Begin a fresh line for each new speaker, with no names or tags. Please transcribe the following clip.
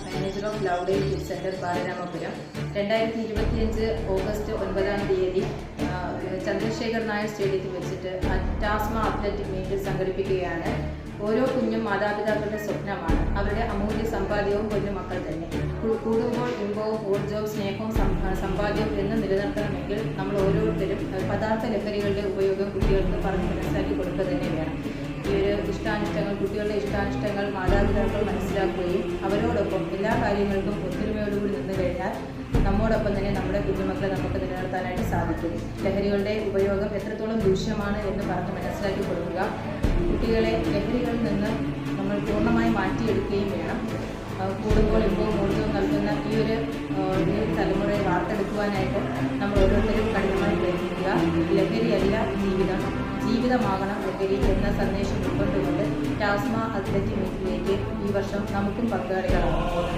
Manager of Lovedale kids centre Balaramapuram 2025 August 9-ാം തീയതി ചന്ദ്രശേഖർ നായർ സ്റ്റേഡിയത്തിൽ വെച്ചിട്ട് ടാസ്മ അത്ലറ്റിക് മീറ്റ് സംഘടിപ്പിക്കുകയാണ്. ഓരോ കുഞ്ഞും മാതാപിതാക്കളുടെ സ്വപ്നമാണ്. അവരുടെ അമൂല്യ സമ്പാദ്യവും പൊന്നുമക്കൾ തന്നെ. കൂടുമ്പോൾ ഇമ്പവും ഊർജ്ജവും സ്നേഹവും സമ്പാദ്യം എന്ന് നിലനിർത്തണമെങ്കിൽ നമ്മൾ ഓരോരുത്തരും പദാർത്ഥ ലഹരികളുടെ ഉപയോഗം കുട്ടികൾക്ക് പറഞ്ഞ് മനസ്സിലാക്കി കൊടുക്കുക തന്നെ വേണം. ഈ ഒരു കുട്ടികളുടെ ഇഷ്ടാനിഷ്ടങ്ങൾ മാതാപിതാക്കൾ മനസ്സിലാക്കുകയും അവരോടൊപ്പം എല്ലാ കാര്യങ്ങൾക്കും ഒത്തൊരുമയോടുകൂടി നിന്ന് കഴിഞ്ഞാൽ നമ്മോടൊപ്പം തന്നെ നമ്മുടെ കുഞ്ഞുമക്കളെ നമുക്ക് നിലനിർത്താനായിട്ട് സാധിക്കും. ലഹരികളുടെ ഉപയോഗം എത്രത്തോളം ദൂഷ്യമാണ് എന്ന് പറഞ്ഞ് മനസ്സിലാക്കി കൊടുക്കുക. കുട്ടികളെ ലഹരികളിൽ നിന്ന് നമ്മൾ പൂർണ്ണമായി മാറ്റിയെടുക്കുകയും വേണം. കൂടുമ്പോൾ ഇമ്പവും ഊർജ്ജവും നൽകുന്ന ഈ ഒരു തലമുറയെ വാർത്തെടുക്കുവാനായിട്ട് നമ്മൾ ഓരോരുത്തരും കഠിനമായി പ്രയത്നിക്കുക. ലഹരിയല്ല ജീവിതമാകണം ലഹരി എന്ന സന്ദേശം ഉൾക്കൊണ്ടുകൊണ്ട് ടാസ്മ അത്ലറ്റിക് മീറ്റിലേക്ക് ഈ വർഷം നമുക്കും പങ്കാളികളാണ്.